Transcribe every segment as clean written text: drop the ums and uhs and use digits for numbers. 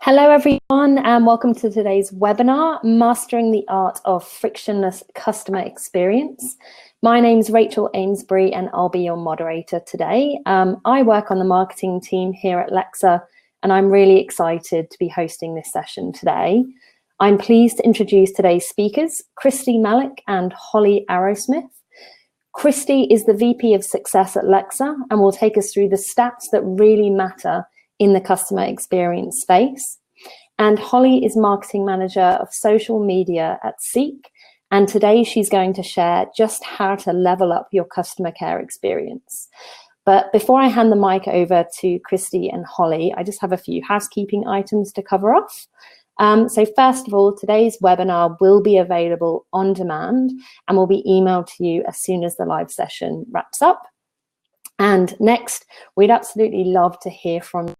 Hello everyone and welcome to today's webinar, Mastering the Art of Frictionless Customer Experience. My name's Rachel Amesbury and I'll be your moderator today. I work on the marketing team here at Lexer and I'm really excited to be hosting this session today. I'm pleased to introduce today's speakers, Kristy Malik and Holly Arrowsmith. Kristy is the VP of Success at Lexer and will take us through the stats that really matter in the customer experience space. And Holly is Marketing Manager of Social Media at Seek. And today she's going to share just how to level up your customer care experience. But before I hand the mic over to Kristy and Holly, I just have a few housekeeping items to cover off. So first of all, today's webinar will be available on demand and will be emailed to you as soon as the live session wraps up. And next, we'd absolutely love to hear from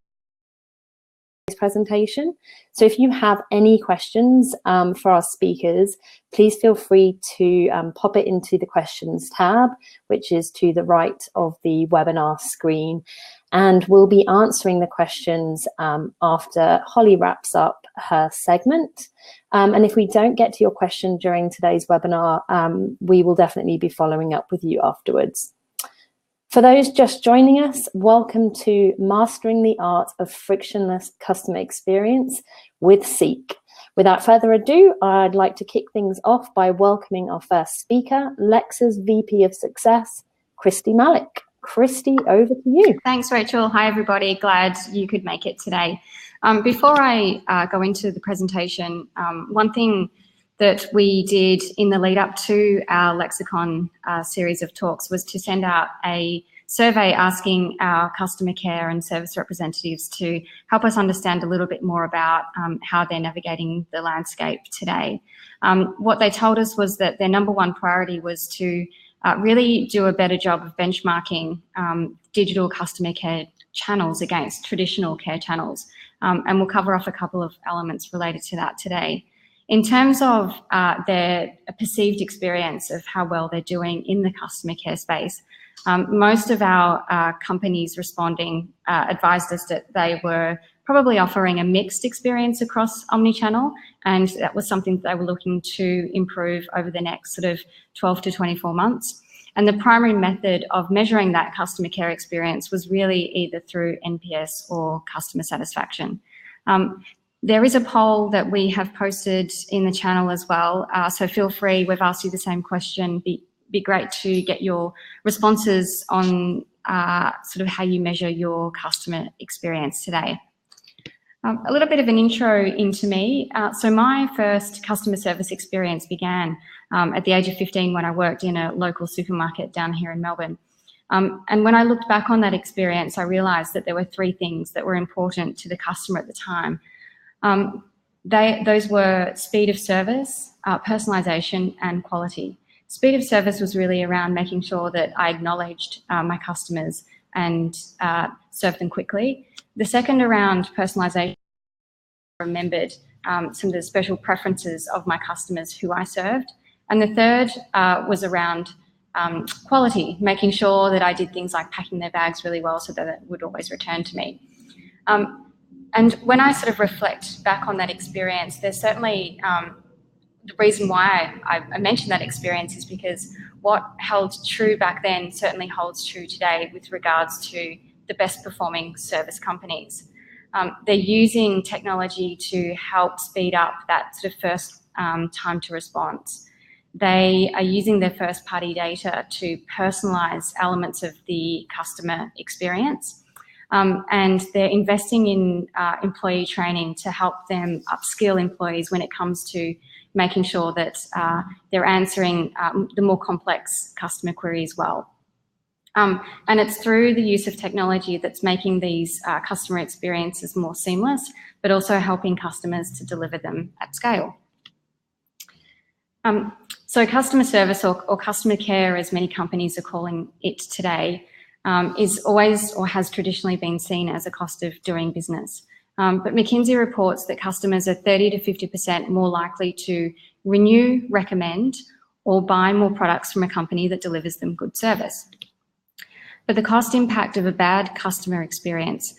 presentation. So if you have any questions for our speakers, please feel free to pop it into the questions tab, which is to the right of the webinar screen. And we'll be answering the questions after Holly wraps up her segment. And if we don't get to your question during today's webinar, we will definitely be following up with you afterwards. For those just joining us, welcome to Mastering the Art of Frictionless Customer Experience with Seek. Without further ado, I'd like to kick things off by welcoming our first speaker, Lexer's VP of Success, Kristy Malik. Kristy, over to you. Thanks, Rachel. Hi, everybody. Glad you could make it today. Before I go into the presentation, one thing that we did in the lead up to our Lexicon series of talks was to send out a survey asking our customer care and service representatives to help us understand a little bit more about how they're navigating the landscape today. What they told us was that their number one priority was to really do a better job of benchmarking digital customer care channels against traditional care channels. And we'll cover off a couple of elements related to that today. In terms of their perceived experience of how well they're doing in the customer care space, most of our companies responding advised us that they were probably offering a mixed experience across omnichannel, and that was something that they were looking to improve over the next sort of 12 to 24 months. And the primary method of measuring that customer care experience was really either through NPS or customer satisfaction. There is a poll that we have posted in the channel as well, so feel free. We've asked you the same question. Be great to get your responses on sort of how you measure your customer experience today. A little bit of an intro into me. So my first customer service experience began at the age of 15 when I worked in a local supermarket down here in Melbourne. And when I looked back on that experience, I realised that there were three things that were important to the customer at the time. Those were speed of service, personalisation and quality. Speed of service was really around making sure that I acknowledged my customers and served them quickly. The second around personalisation, I remembered some of the special preferences of my customers who I served. And the third was around quality, making sure that I did things like packing their bags really well so that it would always return to me. And when I sort of reflect back on that experience, there's certainly the reason why I mentioned that experience is because what held true back then certainly holds true today with regards to the best performing service companies. They're using technology to help speed up that sort of first time to response. They are using their first party data to personalise elements of the customer experience. And they're investing in employee training to help them upskill employees when it comes to making sure that they're answering the more complex customer queries well. And it's through the use of technology that's making these customer experiences more seamless, but also helping customers to deliver them at scale. So customer service or customer care, as many companies are calling it today, is always or has traditionally been seen as a cost of doing business. But McKinsey reports that customers are 30 to 50% more likely to renew, recommend, or buy more products from a company that delivers them good service. But the cost impact of a bad customer experience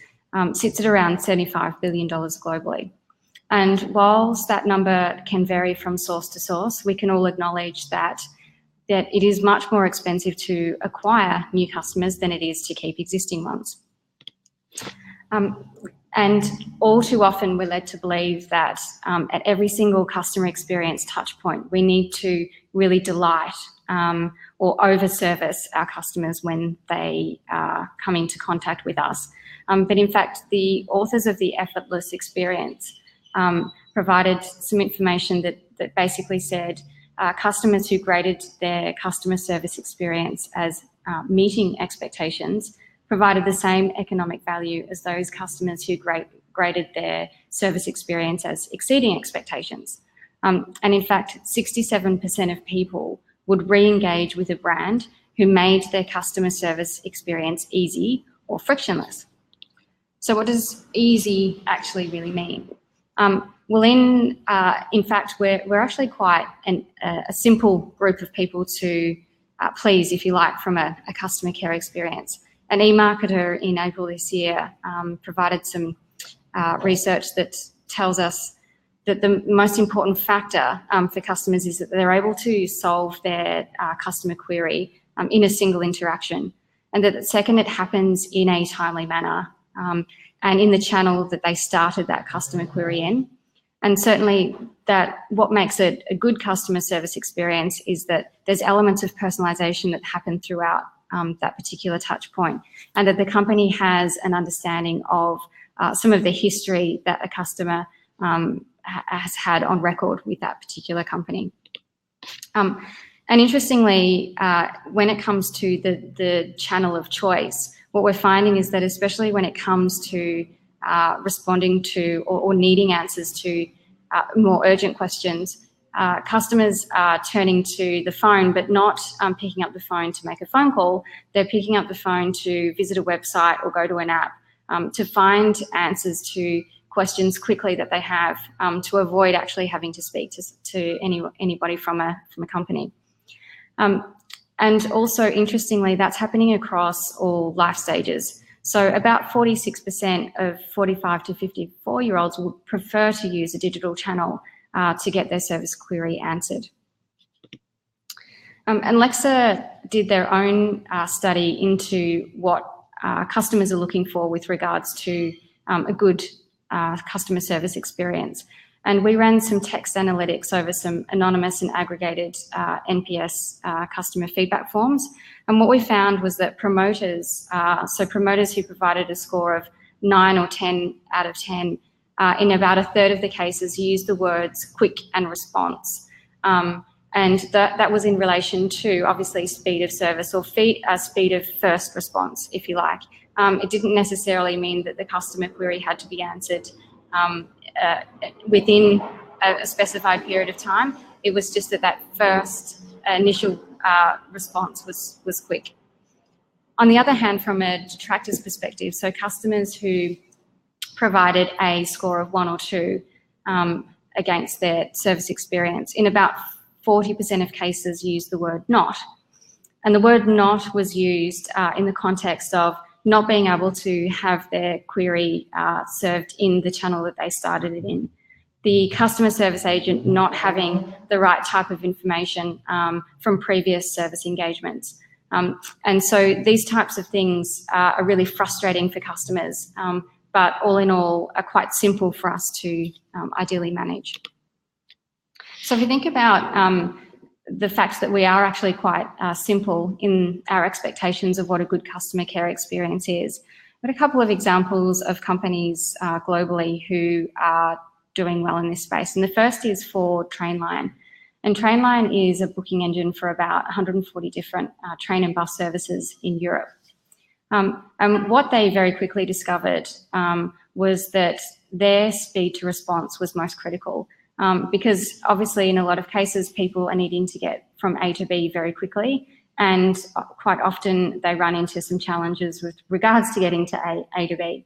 sits at around $75 billion globally. And whilst that number can vary from source to source, we can all acknowledge that it is much more expensive to acquire new customers than it is to keep existing ones. And all too often we're led to believe that at every single customer experience touch point, we need to really delight or over-service our customers when they come into contact with us. But in fact, the authors of the Effortless Experience provided some information that basically said customers who graded their customer service experience as meeting expectations provided the same economic value as those customers who graded their service experience as exceeding expectations. And in fact, 67% of people would re-engage with a brand who made their customer service experience easy or frictionless. So what does easy actually really mean? Well, in fact, we're actually quite a simple group of people to please, if you like, from a customer care experience. An eMarketer in April this year provided some research that tells us that the most important factor for customers is that they're able to solve their customer query in a single interaction, and that second, it happens in a timely manner and in the channel that they started that customer query in. And certainly that what makes it a good customer service experience is that there's elements of personalisation that happen throughout that particular touch point, and that the company has an understanding of some of the history that a customer has had on record with that particular company. And interestingly, when it comes to the channel of choice, what we're finding is that especially when it comes to responding to or needing answers to more urgent questions, customers are turning to the phone, but not picking up the phone to make a phone call. They're picking up the phone to visit a website or go to an app to find answers to questions quickly that they have, to avoid actually having to speak to anybody from a company. And also, interestingly, that's happening across all life stages. So about 46% of 45 to 54-year-olds would prefer to use a digital channel to get their service query answered. And Lexer did their own study into what customers are looking for with regards to a good customer service experience. And we ran some text analytics over some anonymous and aggregated NPS customer feedback forms. And what we found was that promoters, so promoters who provided a score of 9 or 10 out of 10, in about a third of the cases used the words quick and response. And that was in relation to, obviously, speed of service or speed of first response, if you like. It didn't necessarily mean that the customer query had to be answered within a specified period of time. It was just that first initial response was quick. On the other hand, from a detractor's perspective, so customers who provided a score of 1 or 2 against their service experience, in about 40% of cases used the word not. And the word not was used in the context of not being able to have their query served in the channel that they started it in. The customer service agent not having the right type of information from previous service engagements. And so these types of things are really frustrating for customers, but all in all are quite simple for us to ideally manage. So if you think about the fact that we are actually quite simple in our expectations of what a good customer care experience is, but a couple of examples of companies globally who are doing well in this space. And the first is for Trainline. And Trainline is a booking engine for about 140 different train and bus services in Europe. And what they very quickly discovered was that their speed to response was most critical. Because obviously in a lot of cases people are needing to get from A to B very quickly, and quite often they run into some challenges with regards to getting to A to B.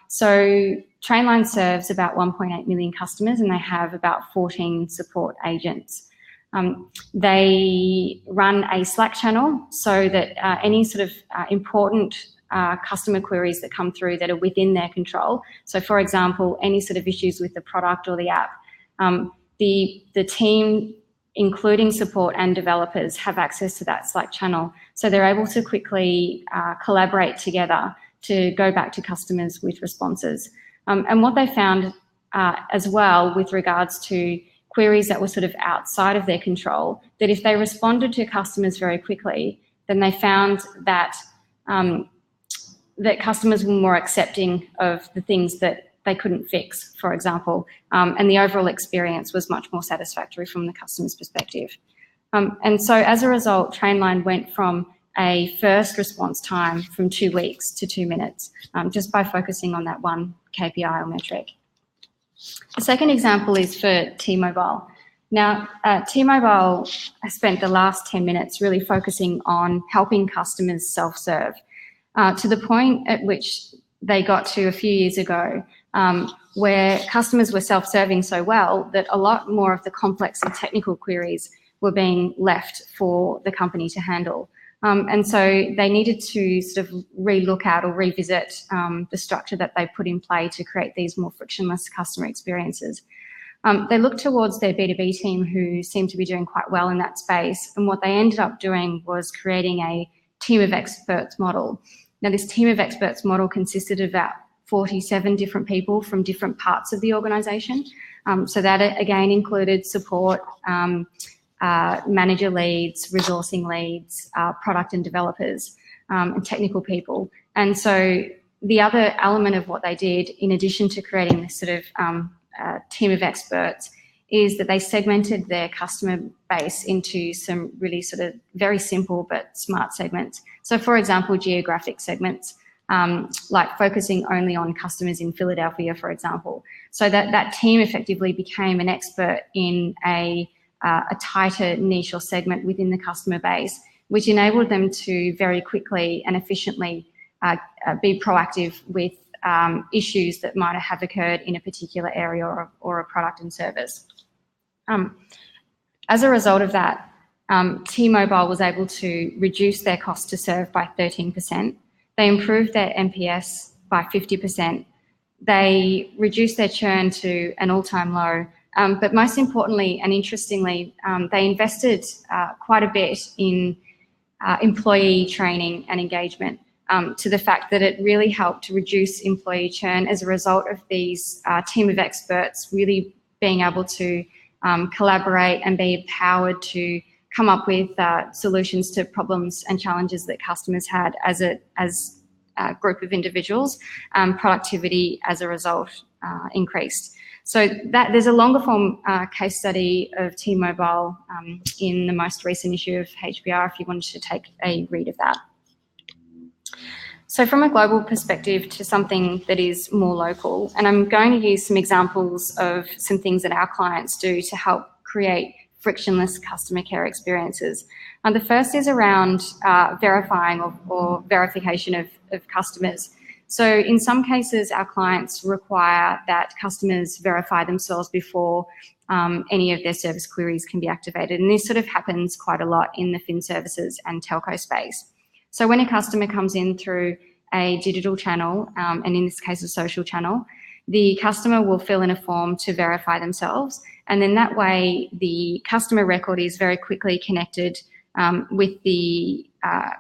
So Trainline serves about 1.8 million customers, and they have about 14 support agents. They run a Slack channel so that any sort of important customer queries that come through that are within their control. So for example, any sort of issues with the product or the app, the team, including support and developers, have access to that Slack channel. So they're able to quickly collaborate together to go back to customers with responses. And what they found as well with regards to queries that were sort of outside of their control, that if they responded to customers very quickly, then they found that that customers were more accepting of the things that they couldn't fix, for example, and the overall experience was much more satisfactory from the customer's perspective. And so as a result, Trainline went from a first response time from 2 weeks to 2 minutes, just by focusing on that one KPI or metric. The second example is for T-Mobile. Now, T-Mobile has spent the last 10 minutes really focusing on helping customers self-serve, to the point at which they got to a few years ago, where customers were self-serving so well that a lot more of the complex and technical queries were being left for the company to handle. And so they needed to sort of relook at or revisit the structure that they put in play to create these more frictionless customer experiences. They looked towards their B2B team, who seemed to be doing quite well in that space. And what they ended up doing was creating a team of experts model. Now, this team of experts model consisted of about 47 different people from different parts of the organisation. So that again included support, manager leads, resourcing leads, product and developers, and technical people. And so the other element of what they did, in addition to creating this sort of team of experts, is that they segmented their customer base into some really sort of very simple but smart segments. So for example, geographic segments, like focusing only on customers in Philadelphia, for example. So that team effectively became an expert in a tighter niche or segment within the customer base, which enabled them to very quickly and efficiently be proactive with issues that might have occurred in a particular area or a product and service. As a result of that, T-Mobile was able to reduce their cost to serve by 13%. They improved their NPS by 50%. They reduced their churn to an all-time low. But most importantly and interestingly, they invested quite a bit in employee training and engagement, to the fact that it really helped to reduce employee churn as a result of these team of experts really being able to collaborate and be empowered to come up with solutions to problems and challenges that customers had as a group of individuals. Productivity as a result increased. So there's a longer form case study of T-Mobile in the most recent issue of HBR if you wanted to take a read of that. So from a global perspective to something that is more local, and I'm going to use some examples of some things that our clients do to help create frictionless customer care experiences. The first is around verifying or verification of customers. So in some cases, our clients require that customers verify themselves before any of their service queries can be activated. And this sort of happens quite a lot in the fin services and telco space. So when a customer comes in through a digital channel, and in this case a social channel, the customer will fill in a form to verify themselves. And then that way the customer record is very quickly connected with the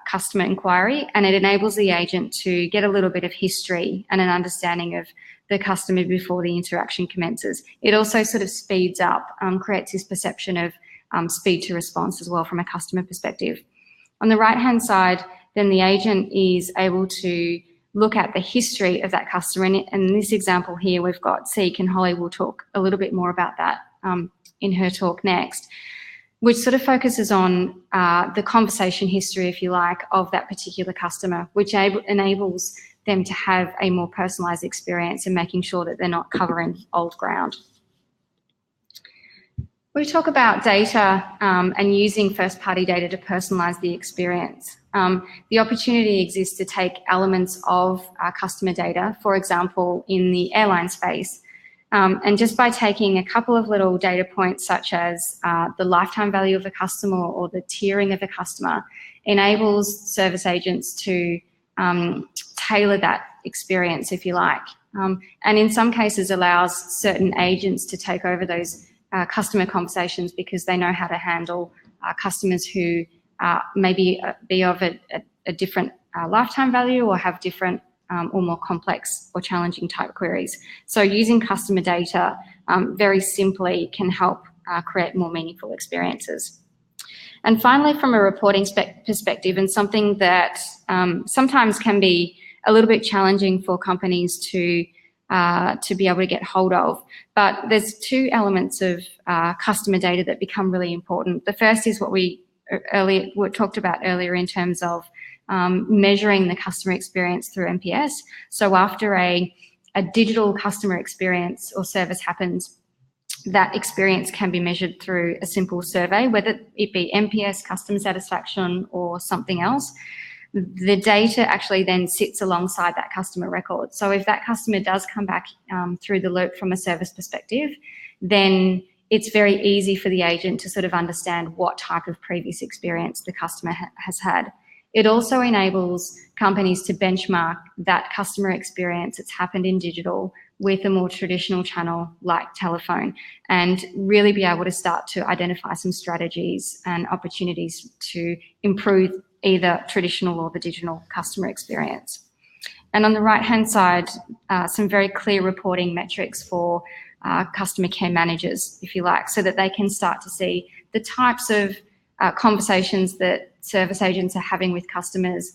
customer inquiry, and it enables the agent to get a little bit of history and an understanding of the customer before the interaction commences. It also sort of speeds up, creates this perception of speed to response as well from a customer perspective. On the right-hand side, then the agent is able to look at the history of that customer. And in this example here, we've got Seek, and Holly will talk a little bit more about that in her talk next, which sort of focuses on the conversation history, if you like, of that particular customer, which enables them to have a more personalised experience and making sure that they're not covering old ground. We talk about data and using first-party data to personalise the experience. The opportunity exists to take elements of our customer data, for example, in the airline space, and just by taking a couple of little data points such as the lifetime value of a customer or the tiering of a customer, enables service agents to tailor that experience, if you like. And in some cases allows certain agents to take over those customer conversations because they know how to handle customers who maybe be of a different lifetime value or have different or more complex or challenging type queries. So using customer data very simply can help create more meaningful experiences. And finally, from a reporting perspective, and something that sometimes can be a little bit challenging for companies to be able to get hold of, but there's two elements of customer data that become really important. The first is what we talked about earlier in terms of measuring the customer experience through NPS. So after a digital customer experience or service happens, that experience can be measured through a simple survey, whether it be NPS, customer satisfaction, or something else. The data actually then sits alongside that customer record. So if that customer does come back through the loop from a service perspective, then it's very easy for the agent to sort of understand what type of previous experience the customer has had. It also enables companies to benchmark that customer experience that's happened in digital with a more traditional channel like telephone, and really be able to start to identify some strategies and opportunities to improve either traditional or the digital customer experience. And on the right-hand side, some very clear reporting metrics for customer care managers, if you like, so that they can start to see the types of conversations that service agents are having with customers,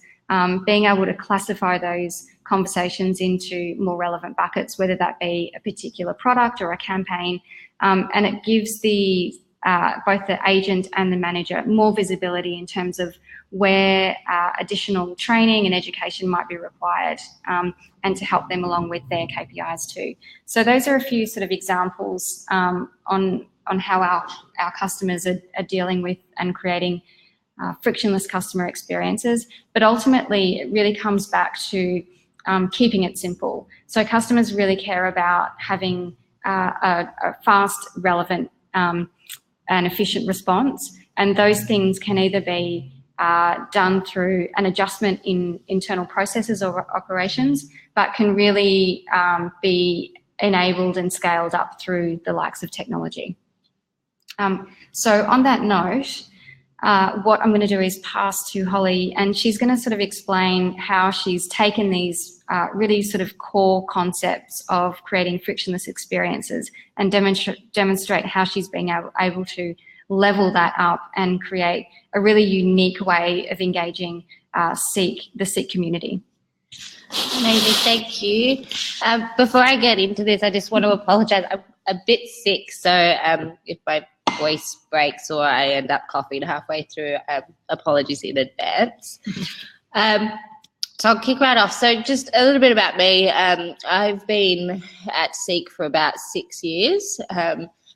being able to classify those conversations into more relevant buckets, whether that be a particular product or a campaign, and it gives the both the agent and the manager more visibility in terms of where additional training and education might be required, and to help them along with their KPIs too. So those are a few sort of examples on how our customers are dealing with and creating frictionless customer experiences. But ultimately, it really comes back to keeping it simple. So customers really care about having a fast, relevant, and efficient response. And those things can either be done through an adjustment in internal processes or operations, but can really be enabled and scaled up through the likes of technology. So on that note, what I'm going to do is pass to Holly, and she's going to sort of explain how she's taken these really sort of core concepts of creating frictionless experiences and demonstrate how she's being able to level that up and create a really unique way of engaging the Seek community. Amazing, thank you. Before I get into this, I just want to apologise. I'm a bit sick, so if my voice breaks or I end up coughing halfway through, apologies in advance. So I'll kick right off. So just a little bit about me. I've been at Seek for about 6 years,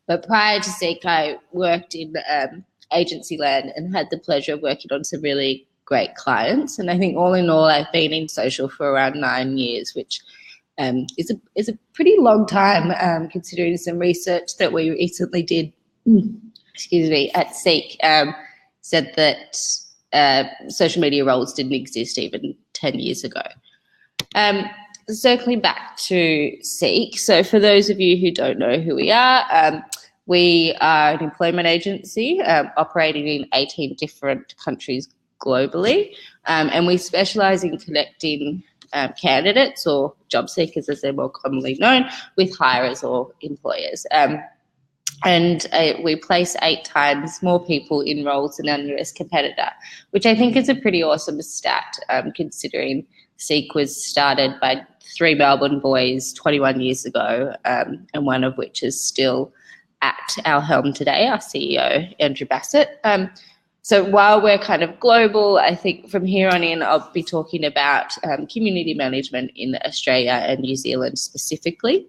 but prior to Seek, I worked in agency land and had the pleasure of working on some really great clients. And I think all in all, I've been in social for around 9 years, which is a pretty long time, considering some research that we recently did, at Seek, said that social media roles didn't exist even 10 years ago. Circling back to Seek, so for those of you who don't know who we are an employment agency operating in 18 different countries globally, and we specialise in connecting candidates, or job seekers as they're more commonly known, with hirers or employers. And we place 8 times more people in roles than our nearest competitor, which I think is a pretty awesome stat, considering Seek was started by 3 Melbourne boys 21 years ago, and one of which is still at our helm today, our CEO, Andrew Bassett. So while we're kind of global, I think from here on in, I'll be talking about community management in Australia and New Zealand specifically.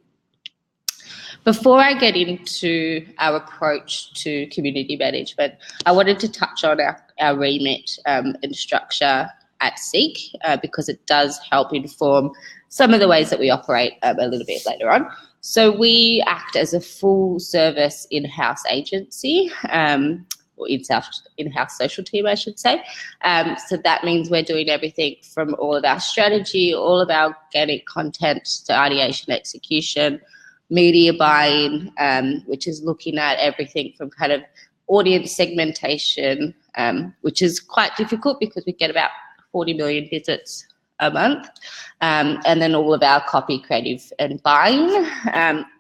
Before I get into our approach to community management, I wanted to touch on our remit and structure at Seek, because it does help inform some of the ways that we operate a little bit later on. So we act as a full service in-house agency. or in-house social team, I should say. So that means we're doing everything from all of our strategy, all of our organic content to ideation, execution, media buying, which is looking at everything from kind of audience segmentation, which is quite difficult because we get about 40 million visits a month, and then all of our copy, creative and buying,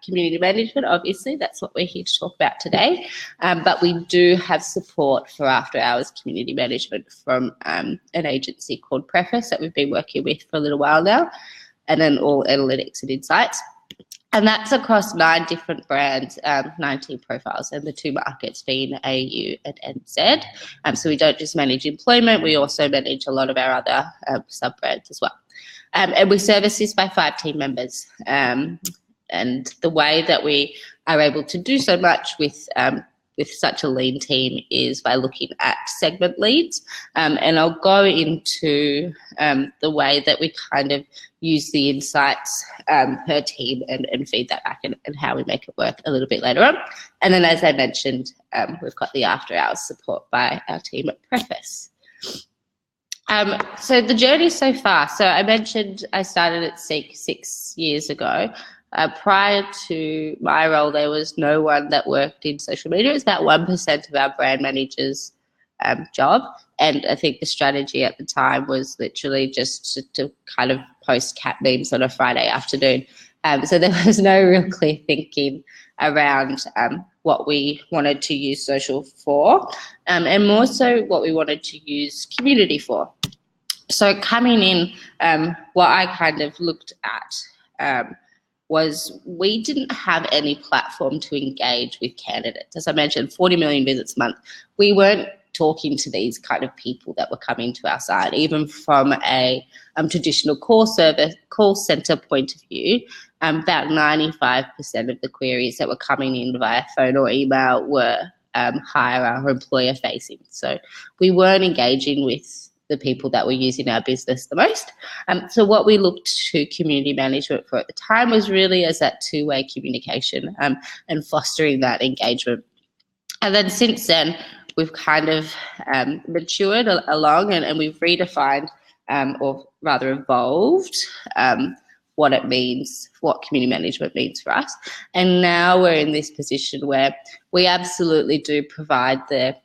community management, obviously that's what we're here to talk about today, but we do have support for after hours community management from an agency called Preface that we've been working with for a little while now, and then all analytics and insights. And that's across 9 different brands, 19 profiles, and the 2 markets being AU and NZ. So we don't just manage employment, we also manage a lot of our other sub-brands as well. And we service this by 5 team members. And the way that we are able to do so much with such a lean team is by looking at segment leads. And I'll go into the way that we kind of use the insights per team and feed that back and how we make it work a little bit later on. And then, as I mentioned, we've got the after hours support by our team at Preface. So the journey so far. So I mentioned I started at Seek 6 years ago. Prior to my role, there was no one that worked in social media. It was about 1% of our brand managers' job. And I think the strategy at the time was literally just to kind of post cat memes on a Friday afternoon. So there was no real clear thinking around what we wanted to use social for, and more so what we wanted to use community for. So coming in, what I kind of looked at was we didn't have any platform to engage with candidates. As I mentioned, 40 million visits a month. We weren't talking to these kind of people that were coming to our site, even from a traditional call center point of view. About 95% of the queries that were coming in via phone or email were hire or employer facing. So we weren't engaging with the people that were using our business the most. So what we looked to community management for at the time was really as that 2-way communication and fostering that engagement. And then since then, we've kind of matured along and we've redefined or rather evolved what it means, what community management means for us. And now we're in this position where we absolutely do provide the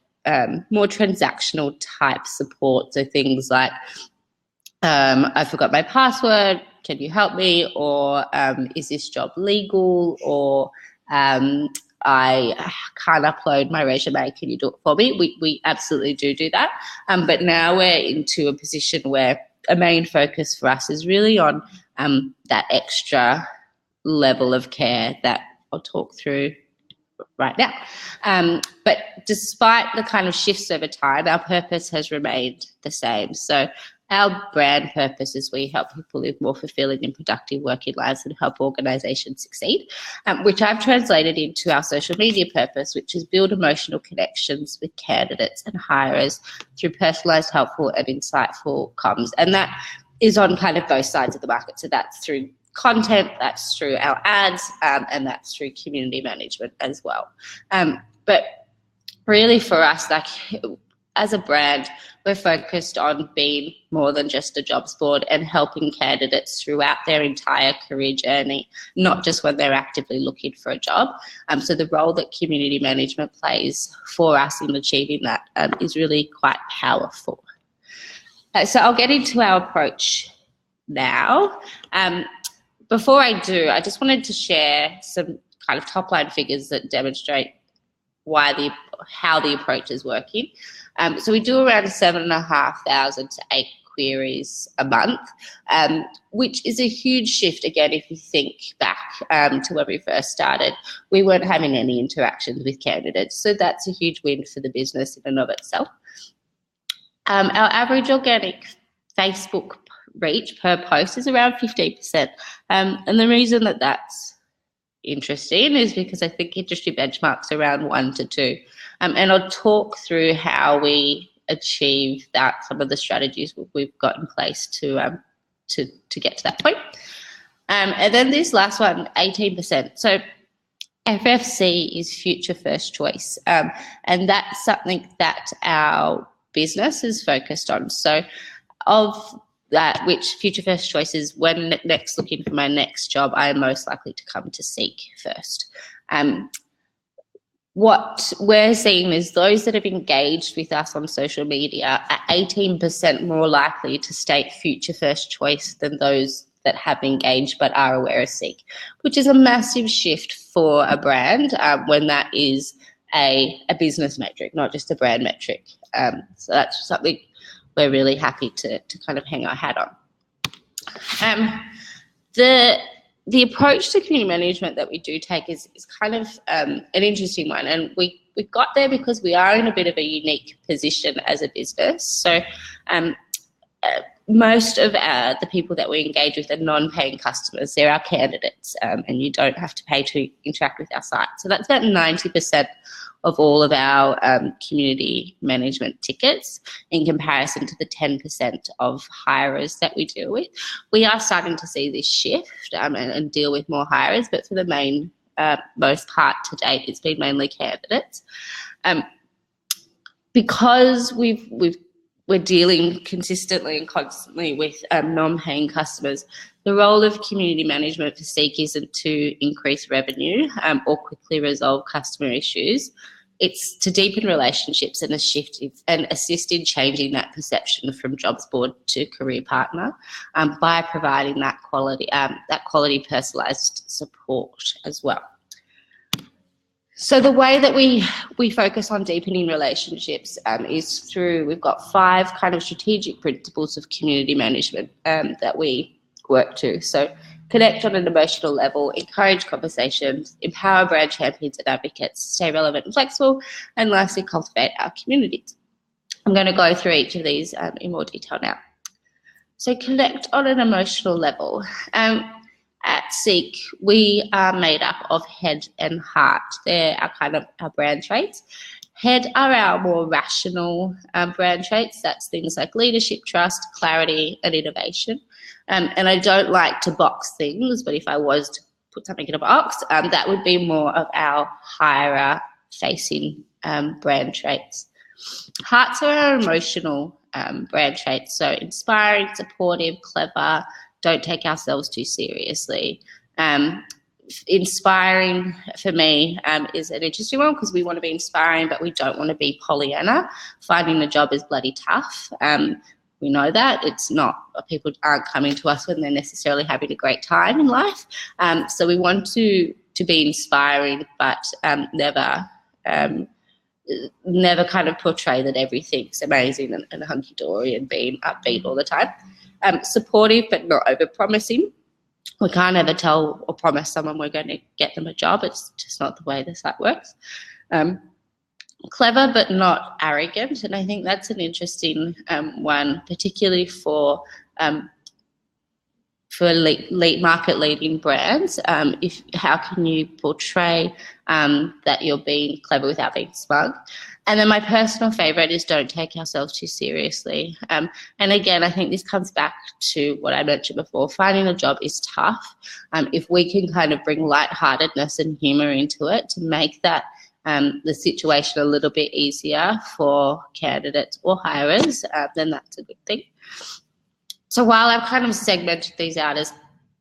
more transactional type support. So things like, I forgot my password, can you help me? Or is this job legal? Or I can't upload my resume, can you do it for me? We absolutely do that. But now we're into a position where a main focus for us is really on that extra level of care that I'll talk through right now. But despite the kind of shifts over time, our purpose has remained the same. So our brand purpose is we help people live more fulfilling and productive working lives and help organisations succeed, which I've translated into our social media purpose, which is build emotional connections with candidates and hirers through personalised, helpful and insightful comms. And that is on kind of both sides of the market. So that's through content, that's through our ads, and that's through community management as well. But really for us, like as a brand, we're focused on being more than just a jobs board and helping candidates throughout their entire career journey, not just when they're actively looking for a job. So the role that community management plays for us in achieving that is really quite powerful. So I'll get into our approach now. Before I do, I just wanted to share some kind of top-line figures that demonstrate how the approach is working. So we do around 7,500 to 8 queries a month, which is a huge shift. Again, if you think back to when we first started, we weren't having any interactions with candidates. So that's a huge win for the business in and of itself. Our average organic Facebook reach per post is around 15%. And the reason that that's interesting is because I think industry benchmarks around 1 to 2. And I'll talk through how we achieve that, some of the strategies we've got in place to get to that point. And then this last one, 18%. So FFC is future first choice, and that's something that our business is focused on. So of that, which future first choice is when next looking for my next job, I am most likely to come to Seek first. What we're seeing is those that have engaged with us on social media are 18% more likely to state future first choice than those that have engaged but are aware of Seek, which is a massive shift for a brand when that is a business metric, not just a brand metric. So that's something we're really happy to kind of hang our hat on. The approach to community management that we do take is kind of an interesting one, and we got there because we are in a bit of a unique position as a business. So most of the people that we engage with are non-paying customers. They're our candidates, and you don't have to pay to interact with our site. So that's about 90% of all of our community management tickets in comparison to the 10% of hirers that we deal with. We are starting to see this shift and deal with more hirers, but for the most part to date, it's been mainly candidates. Because we're dealing consistently and constantly with non-paying customers, the role of community management for Seek isn't to increase revenue or quickly resolve customer issues. It's to deepen relationships and assist in changing that perception from jobs board to career partner by providing that quality personalised support as well. So the way that we focus on deepening relationships is through, we've got 5 kind of strategic principles of community management that we work to. So connect on an emotional level, encourage conversations, empower brand champions and advocates, stay relevant and flexible, and lastly, cultivate our communities. I'm going to go through each of these in more detail now. So connect on an emotional level. At Seek, we are made up of head and heart. They're our brand traits. Head are our more rational brand traits. That's things like leadership, trust, clarity, and innovation. And I don't like to box things, but if I was to put something in a box, that would be more of our higher facing brand traits. Hearts are our emotional brand traits. So inspiring, supportive, clever, don't take ourselves too seriously. Inspiring for me is an interesting one because we want to be inspiring, but we don't want to be Pollyanna. Finding a job is bloody tough. We know that it's not, people aren't coming to us when they're necessarily having a great time in life. So we want to be inspiring, but never kind of portray that everything's amazing and hunky-dory and being upbeat all the time. Supportive, but not over-promising. We can't ever tell or promise someone we're going to get them a job. It's just not the way the site works. Clever, but not arrogant. And I think that's an interesting one, particularly for market-leading brands. How can you portray that you're being clever without being smug? And then my personal favourite is don't take ourselves too seriously. And again, I think this comes back to what I mentioned before. Finding a job is tough. If we can kind of bring lightheartedness and humour into it to make that the situation a little bit easier for candidates or hirers, then that's a good thing. So while I've kind of segmented these out as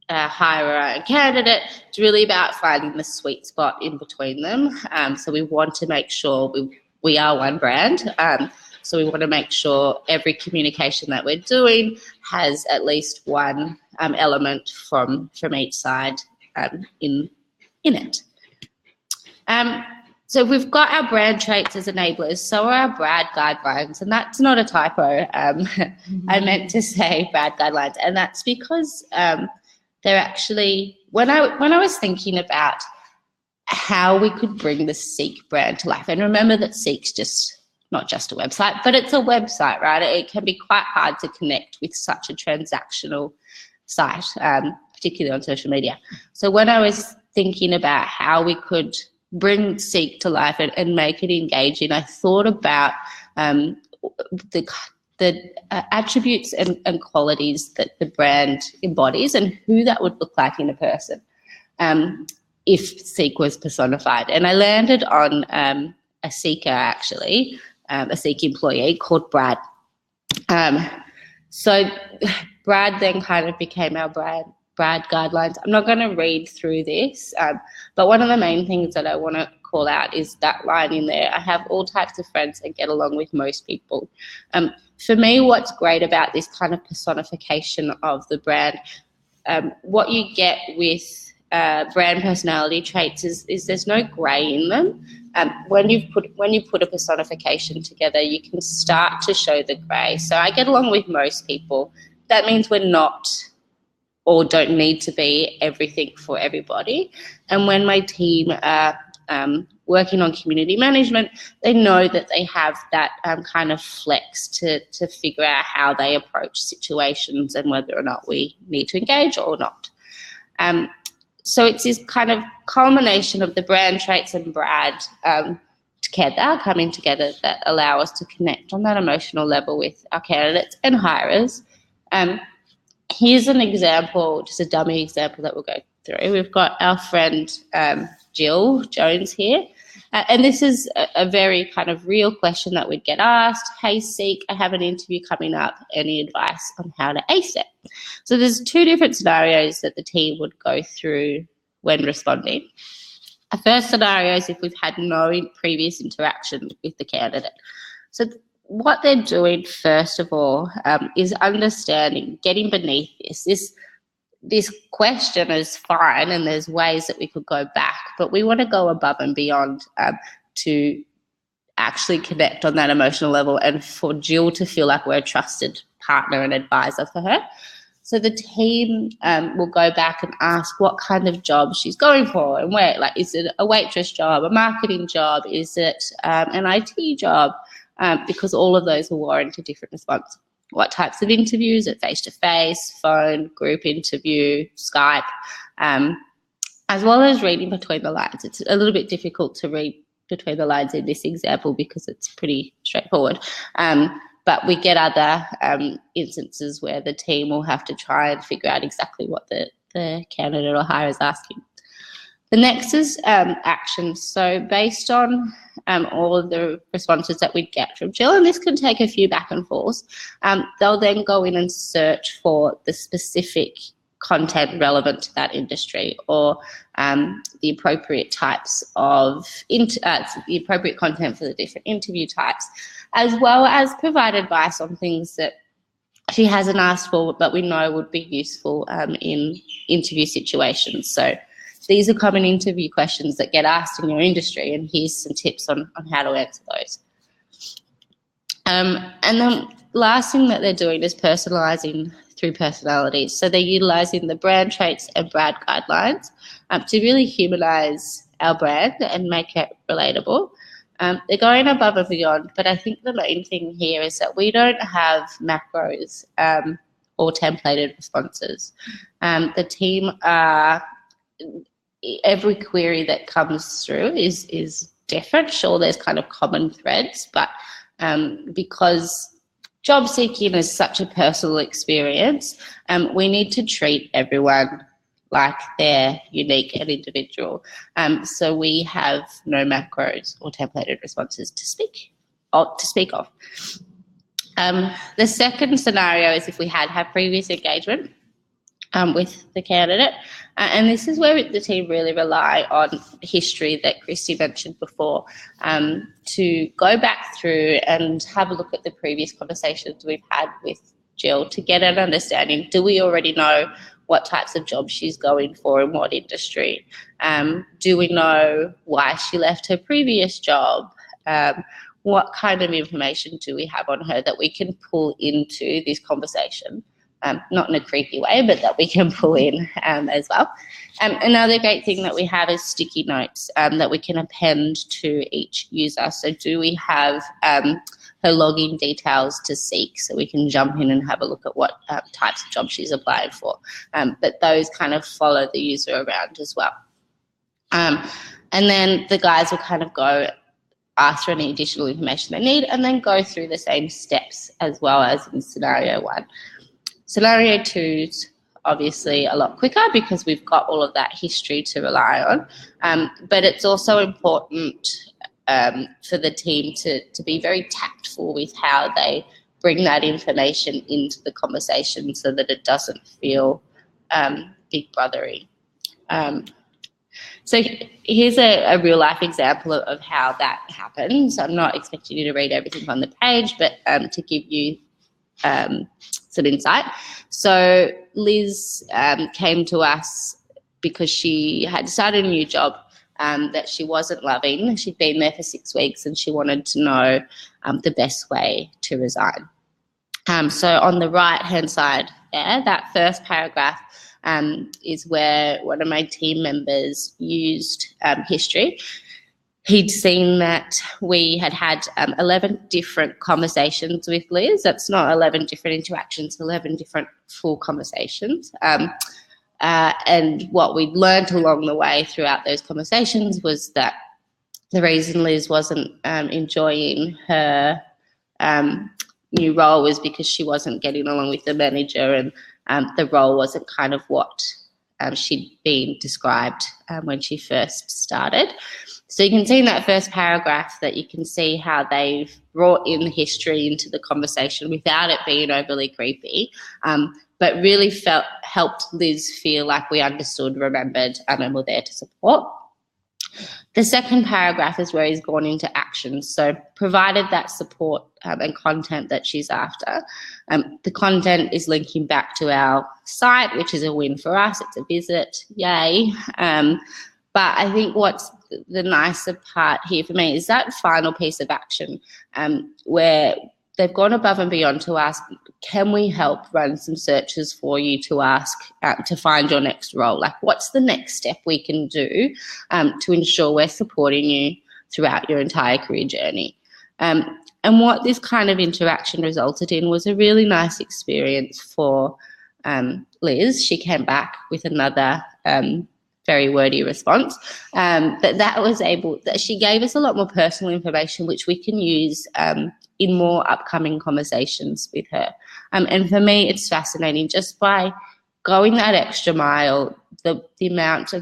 hirer and candidate, it's really about finding the sweet spot in between them. So we want to make sure we are one brand. So we want to make sure every communication that we're doing has at least one element from each side in it. So we've got our brand traits as enablers, so are our brand guidelines, and that's not a typo. I meant to say brand guidelines, and that's because they're actually, when I was thinking about how we could bring the Seek brand to life, and remember that Seek's not just a website, but it's a website, right? It can be quite hard to connect with such a transactional site, particularly on social media. So when I was thinking about how we could bring Seek to life and make it engaging, I thought about the attributes and qualities that the brand embodies and who that would look like in a person. if Seek was personified. And I landed on a Seeker, actually, a Seek employee called Brad. So Brad then kind of became our Brad guidelines. I'm not going to read through this, but one of the main things that I want to call out is that line in there: I have all types of friends and get along with most people. For me, what's great about this kind of personification of the brand, what you get with brand personality traits is there's no grey in them. When you put a personification together, you can start to show the grey. So I get along with most people. That means we're not or don't need to be everything for everybody. And when my team are working on community management, they know that they have that kind of flex to figure out how they approach situations and whether or not we need to engage or not. So it's this kind of culmination of the brand traits and Brad coming together that allow us to connect on that emotional level with our candidates and hirers. Here's an example, just a dummy example that we'll go through. We've got our friend Jill Jones here. And this is a very kind of real question that we'd get asked. Hey, Seek, I have an interview coming up. Any advice on how to ace it? So there's two different scenarios that the team would go through when responding. The first scenario is if we've had no previous interaction with the candidate. So what they're doing, first of all, is understanding, getting beneath this question is fine, and there's ways that we could go back, but we want to go above and beyond to actually connect on that emotional level and for Jill to feel like we're a trusted partner and advisor for her. So the team will go back and ask what kind of job she's going for and where. Like, is it a waitress job, a marketing job? Is it an IT job? Because all of those will warrant a different response. What types of interviews? At face-to-face, phone, group interview, Skype, as well as reading between the lines. It's a little bit difficult to read between the lines in this example because it's pretty straightforward. But we get other instances where the team will have to try and figure out exactly what the candidate or hire is asking. The next is actions. So based on all of the responses that we get from Jill, and this can take a few back and forths, they'll then go in and search for the specific content relevant to that industry or the appropriate types of the appropriate content for the different interview types, as well as provide advice on things that she hasn't asked for but we know would be useful in interview situations. So these are common interview questions that get asked in your industry, and here's some tips on how to answer those. And then last thing that they're doing is personalising through personalities. So they're utilising the brand traits and Brad guidelines to really humanise our brand and make it relatable. They're going above and beyond, but I think the main thing here is that we don't have macros or templated responses. The team are... every query that comes through is different. Sure, there's kind of common threads, but because job seeking is such a personal experience, we need to treat everyone like they're unique and individual. So we have no macros or templated responses to speak of. The second scenario is if we had previous engagement with the candidate. And this is where the team really rely on history that Kristy mentioned before, to go back through and have a look at the previous conversations we've had with Jill to get an understanding. Do we already know what types of jobs she's going for in what industry? Do we know why she left her previous job? What kind of information do we have on her that we can pull into this conversation? Not in a creepy way, but that we can pull in as well. Another great thing that we have is sticky notes that we can append to each user. So do we have her login details to Seek so we can jump in and have a look at what types of jobs she's applied for? But those kind of follow the user around as well. And then the guys will kind of go ask for any additional information they need and then go through the same steps as well as in scenario one. Scenario two's obviously a lot quicker because we've got all of that history to rely on. But it's also important for the team to be very tactful with how they bring that information into the conversation so that it doesn't feel big brothery. So here's a real life example of how that happens. I'm not expecting you to read everything on the page, but to give you some insight. So Liz came to us because she had started a new job that she wasn't loving. She'd been there for 6 weeks and she wanted to know the best way to resign. So on the right-hand side there, that first paragraph is where one of my team members used history. He'd seen that we had 11 different conversations with Liz. That's not 11 different interactions, 11 different full conversations. And what we'd learned along the way throughout those conversations was that the reason Liz wasn't enjoying her new role was because she wasn't getting along with the manager, and the role wasn't kind of what she'd been described when she first started. So you can see in that first paragraph that you can see how they've brought in history into the conversation without it being overly creepy, but really helped Liz feel like we understood, remembered, and were there to support. The second paragraph is where he's gone into action. So provided that support and content that she's after. The content is linking back to our site, which is a win for us. It's a visit, yay. But I think what's the nicer part here for me is that final piece of action where they've gone above and beyond to ask, can we help run some searches for you to ask to find your next role? Like, what's the next step we can do to ensure we're supporting you throughout your entire career journey? And what this kind of interaction resulted in was a really nice experience for Liz. She came back with another very wordy response, that she gave us a lot more personal information, which we can use in more upcoming conversations with her. And for me, it's fascinating just by going that extra mile, the amount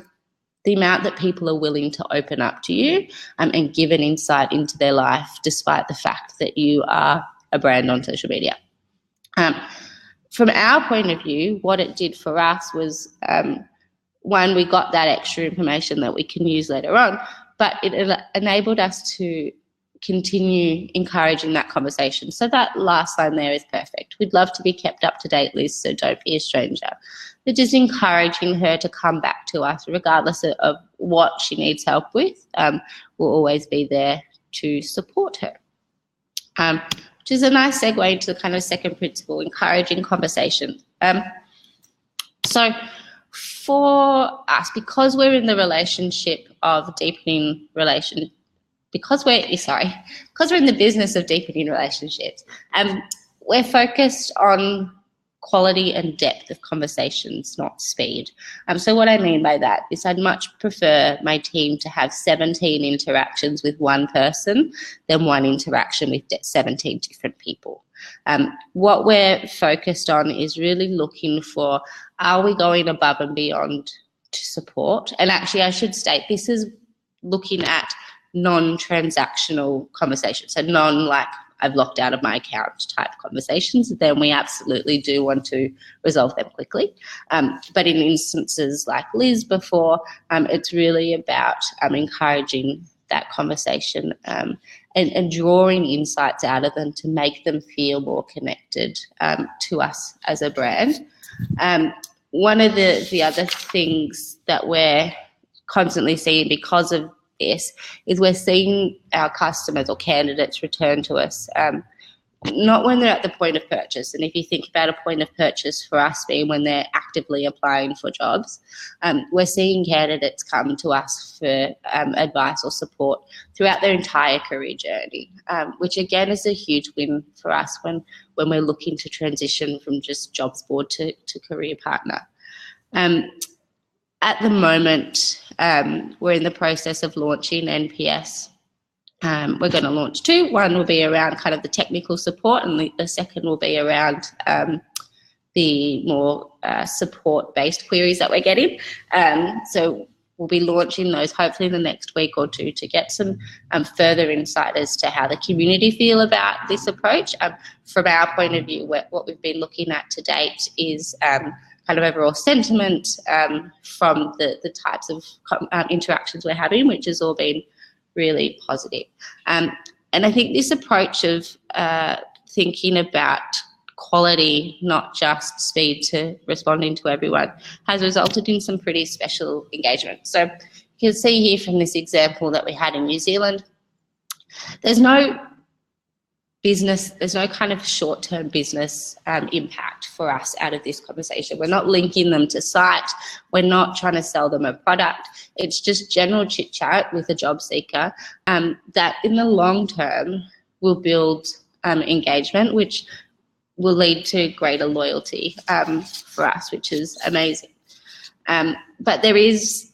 that people are willing to open up to you and give an insight into their life, despite the fact that you are a brand on social media. From our point of view, what it did for us was, one, we got that extra information that we can use later on, but it enabled us to continue encouraging that conversation. So that last line there is perfect. We'd love to be kept up to date, Liz, so don't be a stranger. But just encouraging her to come back to us regardless of what she needs help with. We'll always be there to support her. Which is a nice segue into the kind of second principle, encouraging conversation. So for us, because we're in the relationship of deepening relationships, because we're in the business of deepening relationships, we're focused on quality and depth of conversations, not speed. So what I mean by that is I'd much prefer my team to have 17 interactions with one person than one interaction with 17 different people. What we're focused on is really looking for, are we going above and beyond to support? And actually, I should state, this is looking at non-transactional conversations, so like I've locked out of my account type conversations. Then we absolutely do want to resolve them quickly. But in instances like Liz before, it's really about encouraging that conversation and drawing insights out of them to make them feel more connected to us as a brand. One of the other things that we're constantly seeing because of this is we're seeing our customers or candidates return to us, not when they're at the point of purchase. And if you think about a point of purchase for us being when they're actively applying for jobs, we're seeing candidates come to us for advice or support throughout their entire career journey, which again is a huge win for us when we're looking to transition from just jobs board to career partner. At the moment, we're in the process of launching NPS. We're going to launch 2. One will be around kind of the technical support, and the second will be around the more support-based queries that we're getting. So we'll be launching those hopefully in the next week or two to get some further insight as to how the community feel about this approach. From our point of view, what we've been looking at to date is kind of overall sentiment from the types of interactions we're having, which has all been really positive. And I think this approach of thinking about quality, not just speed to responding to everyone, has resulted in some pretty special engagement. So you can see here from this example that we had in New Zealand, there's no kind of short-term business impact for us out of this conversation. We're not linking them to site. We're not trying to sell them a product. It's just general chit-chat with a job seeker that in the long term will build engagement, which will lead to greater loyalty for us, which is amazing. But there is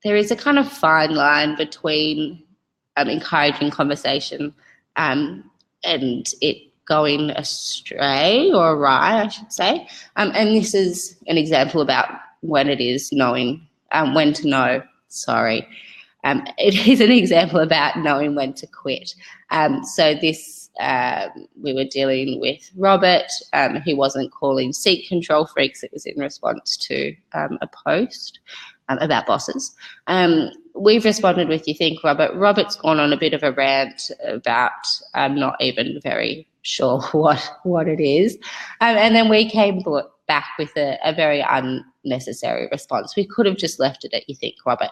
a kind of fine line between encouraging conversation and it going astray or awry, I should say. And this is an example about when it is knowing when to know. Sorry. It is an example about knowing when to quit. So this, we were dealing with Robert. He wasn't calling seek control freaks. It was in response to a post about bosses. We've responded with, you think, Robert? Robert's gone on a bit of a rant about not even very sure what it is. And then we came back with a very unnecessary response. We could have just left it at, you think, Robert?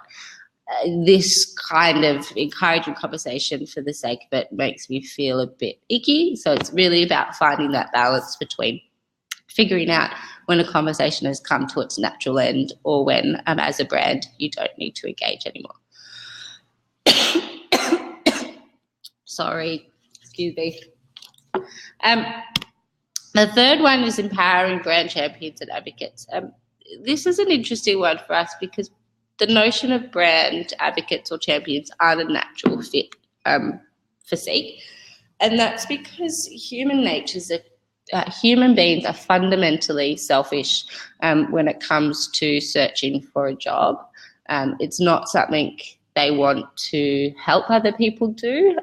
This kind of encouraging conversation for the sake of it makes me feel a bit icky. So it's really about finding that balance between figuring out when a conversation has come to its natural end or when, as a brand, you don't need to engage anymore. Sorry, excuse me. The third one is empowering brand champions and advocates. This is an interesting one for us because the notion of brand advocates or champions aren't a natural fit for Seek. And that's because human beings are fundamentally selfish when it comes to searching for a job. It's not something they want to help other people do.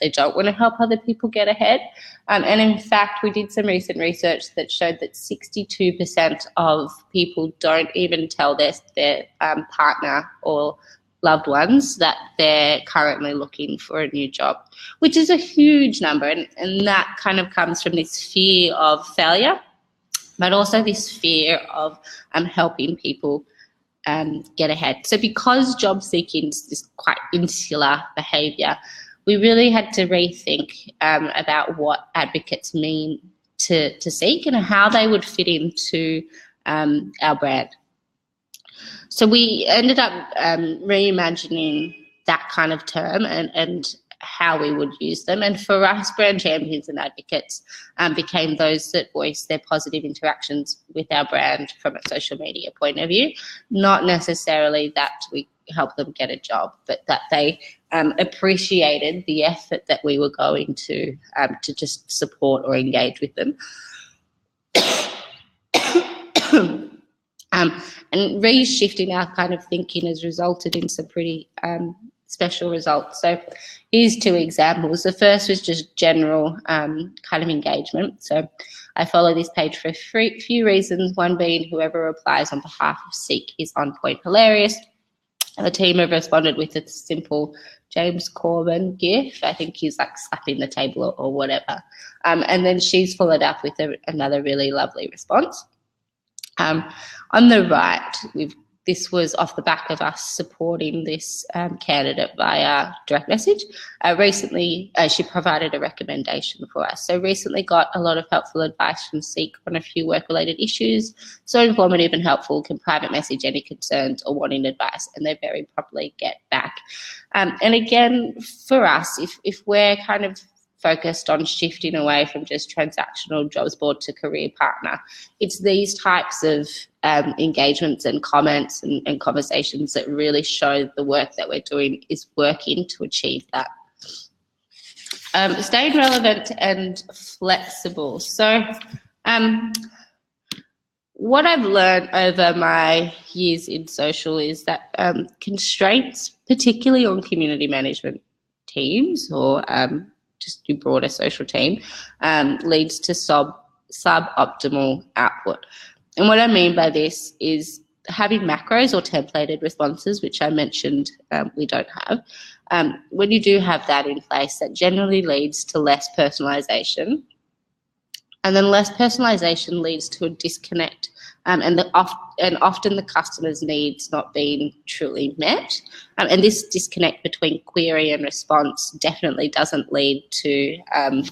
They don't want to help other people get ahead. And in fact, we did some recent research that showed that 62% of people don't even tell their partner or loved ones that they're currently looking for a new job, which is a huge number. And that kind of comes from this fear of failure, but also this fear of helping people get ahead. So because job seeking is this quite insular behaviour, we really had to rethink about what advocates mean to Seek and how they would fit into our brand. So we ended up reimagining that kind of term and how we would use them. And for us, brand champions and advocates became those that voice their positive interactions with our brand from a social media point of view, not necessarily that we help them get a job, but that they appreciated the effort that we were going to just support or engage with them. And reshifting our kind of thinking has resulted in some pretty special results. So here's two examples. The first was just general kind of engagement. So I follow this page for a few reasons, one being whoever replies on behalf of Seek is on point hilarious. And the team have responded with a simple James Corbyn gif. I think he's like slapping the table or whatever. And then she's followed up with another really lovely response. On the right, this was off the back of us supporting this candidate via direct message. Recently, she provided a recommendation for us. So recently got a lot of helpful advice from Seek on a few work-related issues. So informative and helpful, can private message any concerns or wanting advice, and they very promptly get back. And again, for us, if we're kind of focused on shifting away from just transactional jobs board to career partner, it's these types of engagements and comments and conversations that really show the work that we're doing is working to achieve that. Staying relevant and flexible. So what I've learned over my years in social is that constraints, particularly on community management teams or just your broader social team, leads to suboptimal output. And what I mean by this is having macros or templated responses, which I mentioned we don't have. When you do have that in place, that generally leads to less personalisation. And then less personalisation leads to a disconnect and often the customer's needs not being truly met. And this disconnect between query and response definitely doesn't lead to a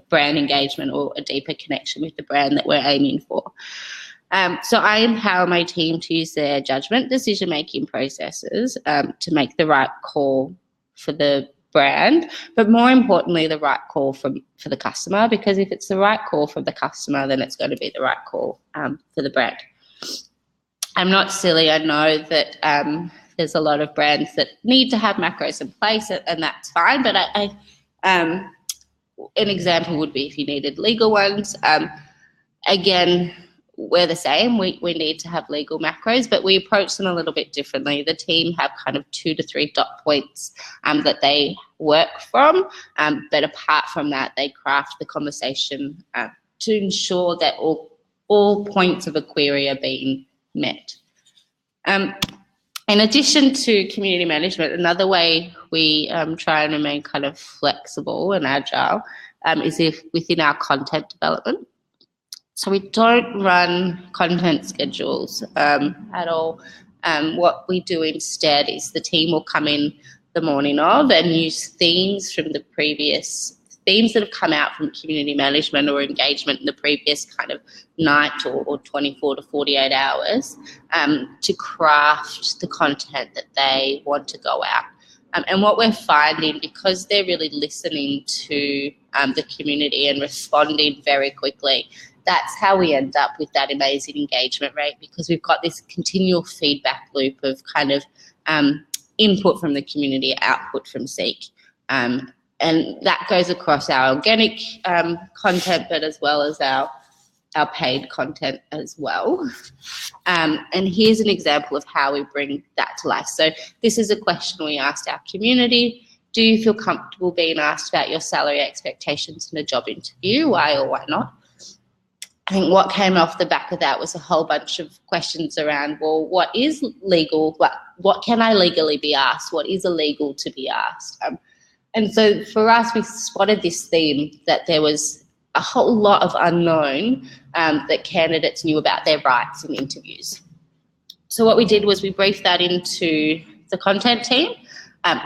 brand engagement or a deeper connection with the brand that we're aiming for. So I empower my team to use their judgment decision-making processes to make the right call for the brand, but more importantly, the right call for the customer, because if it's the right call for the customer, then it's going to be the right call for the brand. I'm not silly. I know that there's a lot of brands that need to have macros in place, and that's fine, but an example would be if you needed legal ones. Again, we're the same. We need to have legal macros, but we approach them a little bit differently. The team have kind of 2 to 3 dot points that they work from, but apart from that, they craft the conversation to ensure that all points of a query are being met. In addition to community management, another way we try and remain kind of flexible and agile is within our content development. So we don't run content schedules at all. What we do instead is the team will come in the morning of and use themes from the previous themes that have come out from community management or engagement in the previous kind of night or 24 to 48 hours to craft the content that they want to go out. And what we're finding, because they're really listening to the community and responding very quickly, that's how we end up with that amazing engagement rate, because we've got this continual feedback loop of kind of input from the community, output from Seek. And that goes across our organic content, but as well as our paid content as well. And here's an example of how we bring that to life. So this is a question we asked our community. Do you feel comfortable being asked about your salary expectations in a job interview? Why or why not? I think what came off the back of that was a whole bunch of questions around, well, what is legal? What can I legally be asked? What is illegal to be asked? And so for us, we spotted this theme that there was a whole lot of unknown that candidates knew about their rights in interviews. So what we did was we briefed that into the content team,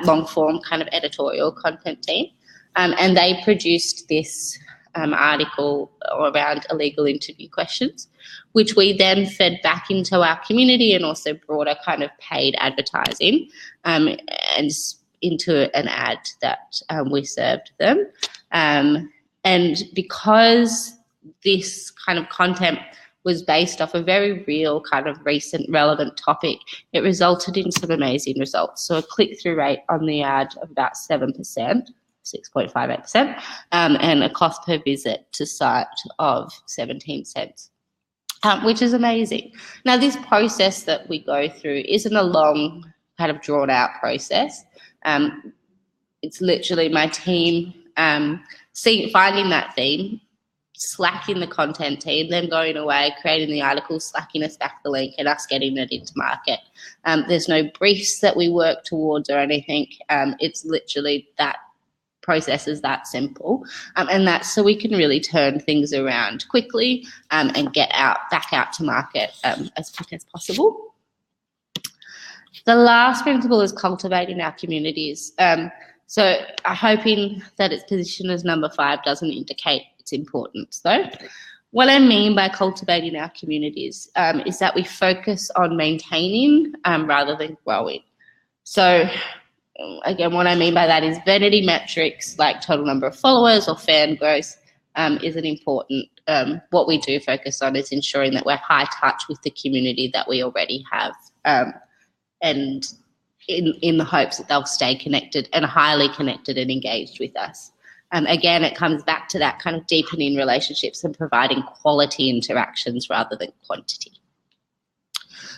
long form kind of editorial content team, and they produced this article around illegal interview questions, which we then fed back into our community and also broader kind of paid advertising and into an ad that we served them. And because this kind of content was based off a very real kind of recent relevant topic, it resulted in some amazing results. So a click-through rate on the ad of about 7%. 6.58%, and a cost per visit to site of 17 cents, which is amazing. Now, this process that we go through isn't a long, kind of drawn-out process. It's literally my team finding that theme, slacking the content team, then going away, creating the article, slacking us back the link, and us getting it into market. There's no briefs that we work towards or anything. It's literally that process is that simple, and that's so we can really turn things around quickly and get back out to market as quick as possible. The last principle is cultivating our communities. So hoping that its position as number 5 doesn't indicate its importance, though. What I mean by cultivating our communities is that we focus on maintaining rather than growing. So again, what I mean by that is vanity metrics like total number of followers or fan growth isn't important. What we do focus on is ensuring that we're high touch with the community that we already have, and in the hopes that they'll stay connected and highly connected and engaged with us. Again, it comes back to that kind of deepening relationships and providing quality interactions rather than quantity.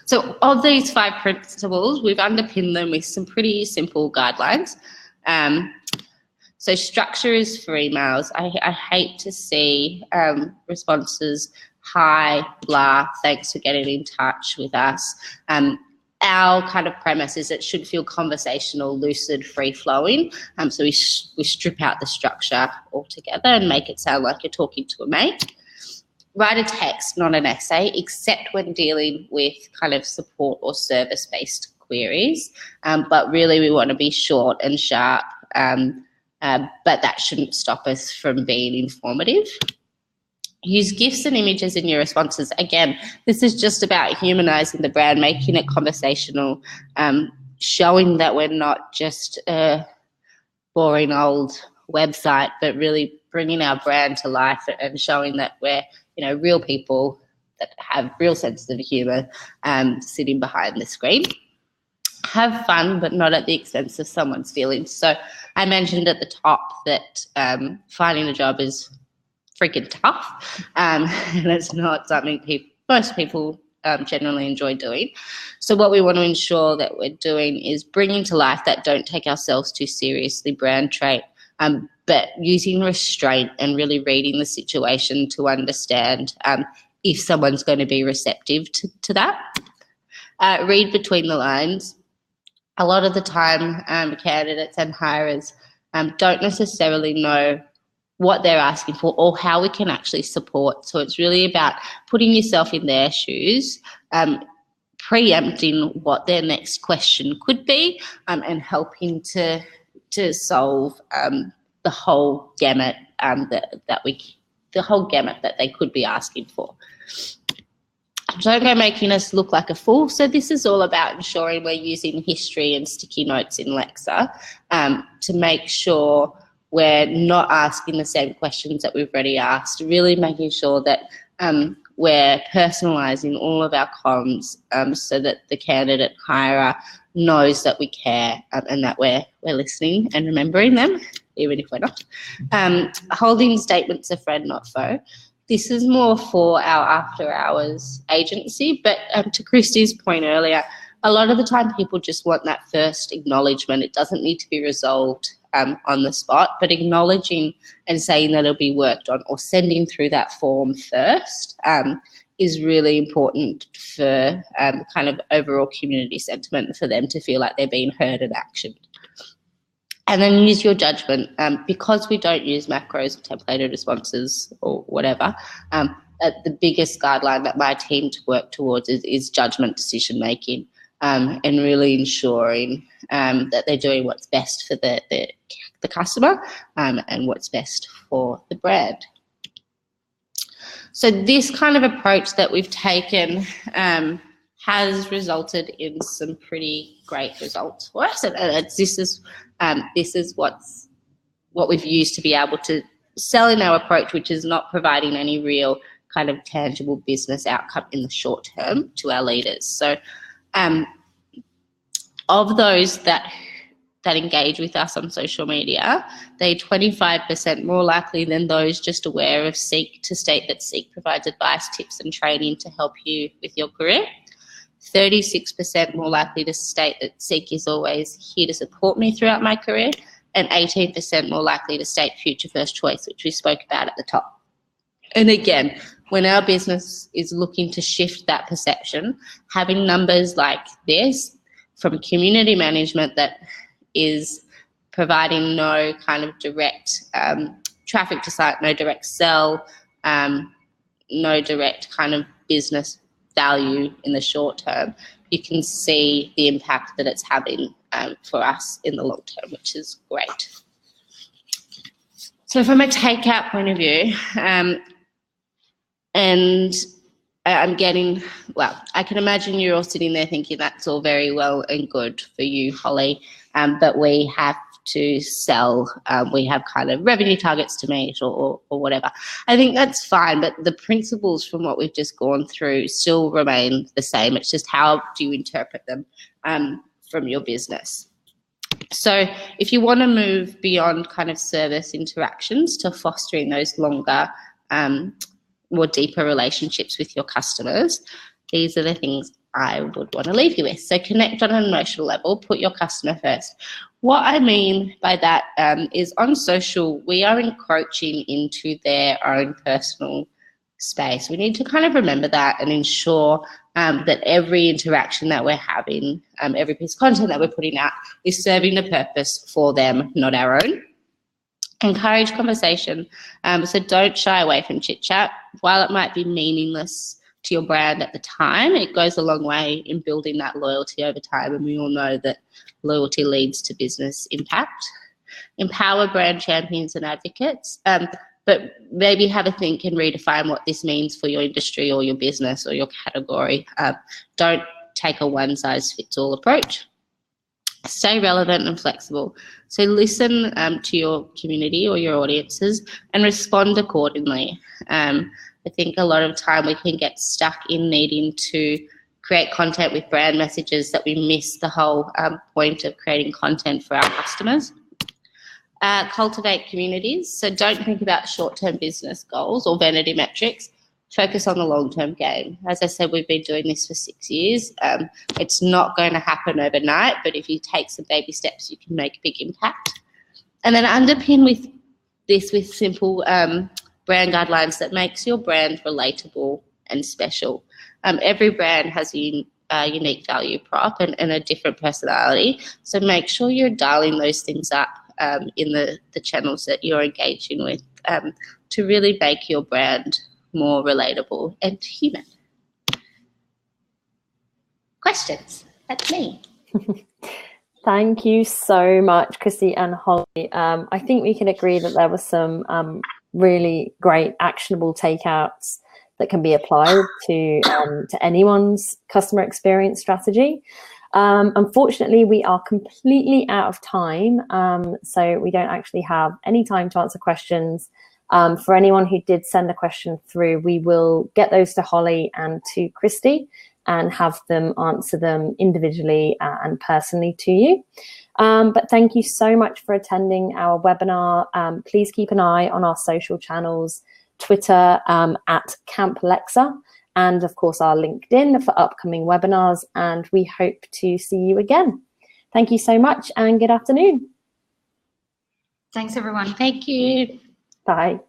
So of these 5 principles, we've underpinned them with some pretty simple guidelines. So structure is for emails. I hate to see responses, hi, blah, thanks for getting in touch with us. Our kind of premise is it should feel conversational, lucid, free-flowing. So we strip out the structure altogether and make it sound like you're talking to a mate. Write a text, not an essay, except when dealing with kind of support or service-based queries. But really we want to be short and sharp, but that shouldn't stop us from being informative. Use GIFs and images in your responses. Again, this is just about humanizing the brand, making it conversational, showing that we're not just a boring old website, but really bringing our brand to life and showing that we're, real people that have real senses of humor sitting behind the screen. Have fun, but not at the expense of someone's feelings. So I mentioned at the top that finding a job is freaking tough, and it's not something most people generally enjoy doing. So what we want to ensure that we're doing is bringing to life that don't take ourselves too seriously brand trait, but using restraint and really reading the situation to understand if someone's going to be receptive to that. Read between the lines. A lot of the time, candidates and hirers don't necessarily know what they're asking for or how we can actually support. So it's really about putting yourself in their shoes, preempting what their next question could be, and helping to solve the whole gamut that they could be asking for. Don't go making us look like a fool. So this is all about ensuring we're using history and sticky notes in Lexer to make sure we're not asking the same questions that we've already asked, really making sure that we're personalising all of our comms so that the candidate hirer knows that we care and that we're listening and remembering them, even if we're not. Holding statements a friend, not foe. This is more for our after-hours agency, but to Kristy's point earlier, a lot of the time people just want that first acknowledgement. It doesn't need to be resolved on the spot, but acknowledging and saying that it'll be worked on or sending through that form first is really important for kind of overall community sentiment, for them to feel like they're being heard and actioned. And then use your judgment. Because we don't use macros or templated responses or whatever, the biggest guideline that my team to work towards is judgment decision making, and really ensuring that they're doing what's best for the customer and what's best for the brand. So this kind of approach that we've taken has resulted in some pretty great results for us, and this is what we've used to be able to sell in our approach, which is not providing any real kind of tangible business outcome in the short term to our leaders. So of those that engage with us on social media, they're 25% more likely than those just aware of Seek to state that Seek provides advice, tips and training to help you with your career. 36% more likely to state that Seek is always here to support me throughout my career, and 18% more likely to state future first choice, which we spoke about at the top. And again, when our business is looking to shift that perception, having numbers like this from community management that is providing no kind of direct traffic to site, no direct sell, no direct kind of business value in the short term, you can see the impact that it's having for us in the long term, which is great. So from a takeout point of view, and I'm getting, well, I can imagine you're all sitting there thinking that's all very well and good for you, Holly, but we have to sell, we have kind of revenue targets to meet or whatever. I think that's fine, but the principles from what we've just gone through still remain the same. It's just how do you interpret them from your business. So if you want to move beyond kind of service interactions to fostering those longer, more deeper relationships with your customers, these are the things I would want to leave you with. So connect on an emotional level, put your customer first. What I mean by that is on social, we are encroaching into their own personal space. We need to kind of remember that and ensure that every interaction that we're having, every piece of content that we're putting out is serving the purpose for them, not our own. Encourage conversation. So don't shy away from chit chat. While it might be meaningless to your brand at the time, it goes a long way in building that loyalty over time. And we all know that loyalty leads to business impact. Empower brand champions and advocates. But maybe have a think and redefine what this means for your industry or your business or your category. Don't take a one-size-fits-all approach. Stay relevant and flexible. So listen to your community or your audiences and respond accordingly. I think a lot of time we can get stuck in needing to create content with brand messages that we miss the whole point of creating content for our customers. Cultivate communities. So don't think about short-term business goals or vanity metrics. Focus on the long-term game. As I said, we've been doing this for 6 years. It's not going to happen overnight, but if you take some baby steps, you can make a big impact. And then underpin with this with simple brand guidelines that makes your brand relatable and special. Every brand has a unique value prop and a different personality. So make sure you're dialing those things up in the channels that you're engaging with to really make your brand more relatable and human. Questions? That's me. Thank you so much, Kristy and Holly. I think we can agree that there were some really great actionable takeouts that can be applied to anyone's customer experience strategy. Unfortunately, we are completely out of time, so we don't actually have any time to answer questions. For anyone who did send a question through, we will get those to Holly and to Kristy and have them answer them individually and personally to you. But thank you so much for attending our webinar. Please keep an eye on our social channels, Twitter at Camp Lexer, and of course our LinkedIn for upcoming webinars. And we hope to see you again. Thank you so much and good afternoon. Thanks, everyone. Thank you. Bye.